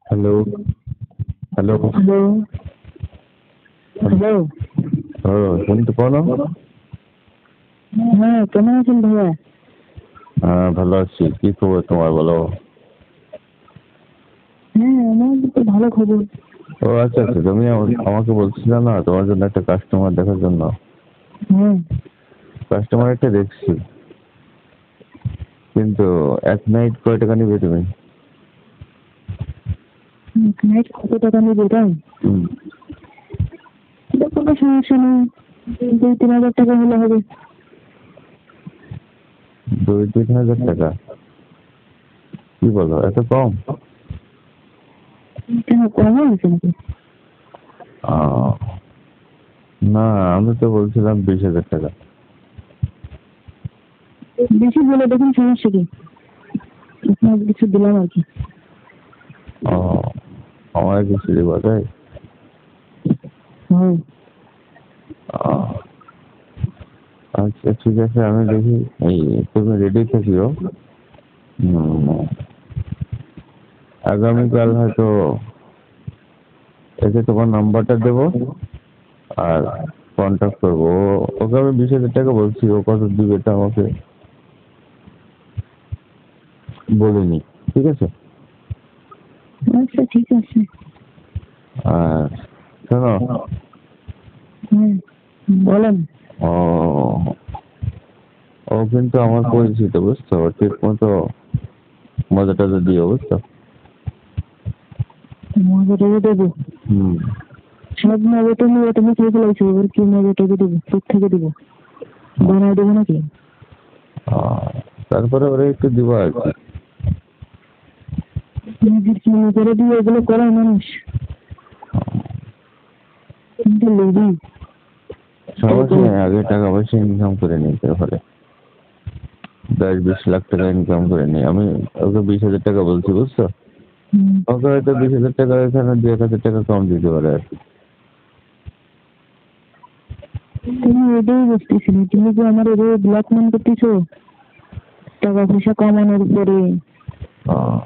Hello, hello, hello, hello. শুনতে পাও না? হ্যাঁ, কেমন আছেন ভাইয়া? হ্যাঁ, ভালো আছি। কি খবর তোমার বলো? হ্যাঁ, আমার তো ভালো খবর। ও আচ্ছা আচ্ছা, তুমি আমাকে বলছিলে না তোমার জন্য একটা কাস্টমার দেখার জন্য। হ্যাঁ, কাস্টমার একটা দেখছি, কিন্তু এক নাইট কয় টাকা নিবে তুমি? নাইট কত টাকা নেবে তাই? হুম, এটা কোনো সমস্যা নেই। 2-3 হাজার টাকা হলে হবে। 2-3 হাজার টাকা? কি বলো, এত কম? কেন, কম হয়েছে নাকি? আহ, না, আমি তো বলছিলাম 20,000 টাকা। বেশি বলে দেখুন, সমস্যা কি? আপনার কিছু দিলাম আর কি। ও, আমার কিছু দিবা তাই? হ্যাঁ, আহ, আচ্ছা ঠিক আছে, আমি দেখি। এই তুমি রেডি থাকিও। আগামীকাল হয়তো এসে তোমার নাম্বারটা দেবো আর কন্ট্যাক্ট করবো। ওকে আমি 20,000 টাকা বলছি, ও কত দিবে তা আমাকে বলিনি। ঠিক আছে? আচ্ছা ঠিক আছে। আর শোনো, হ্যাঁ, বলেন। ও ও কিন্তু আমার পরিচিত, বুঝছো? ও ঠিক মতো মজা টজা দিও, বুঝছো? মজাটাকে দেবো? হুম। সব মজাটা নিয়ে তুমি খেয়ে ফেলাইছো, এবার কি মজাটাকে দেবো? কোথ থেকে দেবো? বানায় দেবো নাকি? তারপরে ওরা একটু দিবা আর কি। নিজের কি মনে করে দিয়ে এগুলো করায় মানুষ? কিন্তু লোভী। সমস্যা নেই, আগে টাকা পয়সা ইনকাম করে নিই, তারপরে 10-20 লাখ টাকা ইনকাম করে নিই। আমি ওকে 20,000 টাকা বলছি, বুঝছো? ওকে হয়তো 20,000 টাকা এখানে 2-1,000 টাকা কম দিতে পারে আর কি। তুমি এটাই বুঝতেছি না, তুমি যে আমার এভাবে ব্ল্যাকমেল করতেছো টাকা পয়সা কামানোর পরে। আহ,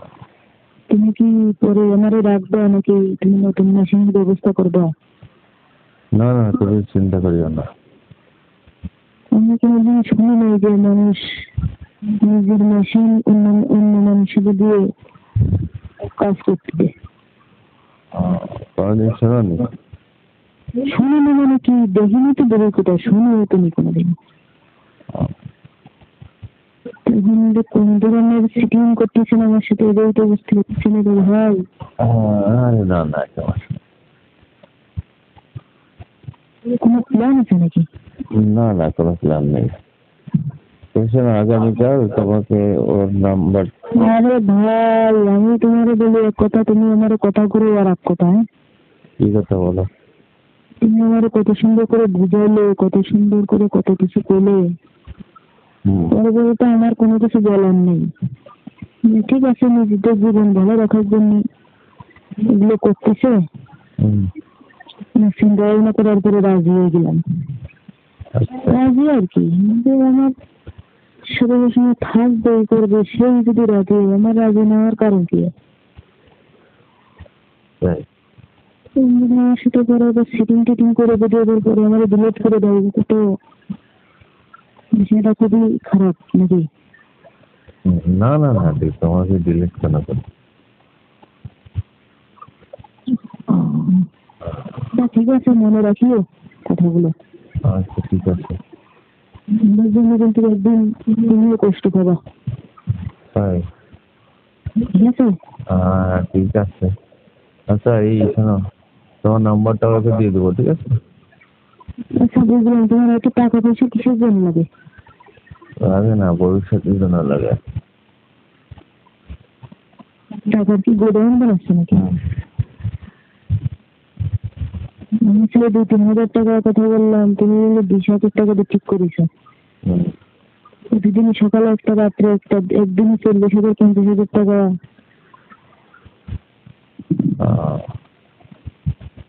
তুমি কি পরে আমারে রাখবা নাকি তুমি নতুন মেশিনের ব্যবস্থা করবা? না না, তুমি চিন্তা করিও না। আমি কোনোদিন শুনি নাই যে মানুষ নিজের মেশিন অন্য অন্য মানুষের দিয়ে কাজ করতে। কোনোদিন শোনোনি? শুনিনি মানে কি, দেখিনি তো দূরের কথা, শুনিও তুমি কোনোদিন। এখন যে কোন ধরনের সিটিং করতেছেন আমার সাথে, এটাই তো বুঝতে পারছি না রে ভাই। আরে না না, সমস্যা কোনো প্ল্যান আছে নাকি? না না, কোনো প্ল্যান নেই। তো শোনো, আগামীকাল তোমাকে ওর নাম্বার। আরে ভাই, আমি তোমারে বলি এক কথা, তুমি আমার কথা করে আর এক কথা। হ্যাঁ, কি কথা বলো? তুমি আমার কত সুন্দর করে বুঝাইলে, কত সুন্দর করে কত কিছু করলে, পরবর্তীতে আমার কোনো কিছু বলার নেই। ঠিক আছে, নিজেদের জীবন ভালো রাখার জন্য এগুলো করতেছে, চিন্তা ভাবনা করার পরে রাজি হয়ে গেলাম। রাজি আর কি, যে আমার সাথে সময় থাকবে করবে, সেই যদি রাজি হয়, আমার রাজি নেওয়ার কারণ কি? আমার সাথে পরে আবার সিটিং টিটিং করে যদি এবার পরে আমার ডিলেট করে দেয়, এটা তো বিষয়টা খুবই খারাপ নাকি? না না না, তোমাকে ডিলিট কেন করবো? ঠিক আছে, মনে রাখিও কথাগুলো। আচ্ছা ঠিক আছে। আমার জন্য কিন্তু একদিন তুমিও কষ্ট পাবা। তাই? ঠিক আছে? ঠিক আছে। আচ্ছা এই শোনো, তোমার নাম্বারটা ওকে দিয়ে দেবো, ঠিক আছে? আচ্ছা বুঝলাম, তোমার এত টাকা পয়সা কিসের জন্য লাগে? লাগে না, ভবিষ্যতের জন্য লাগে। টাকার কি গোডাউন বানাচ্ছে নাকি? আমি ছিল 2-3 হাজার টাকার কথা বললাম, তুমি বললে 20,000 টাকা দিয়ে ঠিক করেছো। প্রতিদিন সকালে একটা, রাত্রে একটা, একদিনে 40,000-50,000 টাকা।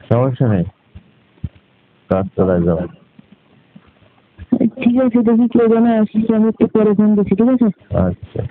সমস্যা নেই, কাজ চালায় যাও। ঠিক আছে, দেখি কেউ জানা আসছে, আমি একটু পরে ফোন দিচ্ছি, ঠিক আছে? আচ্ছা।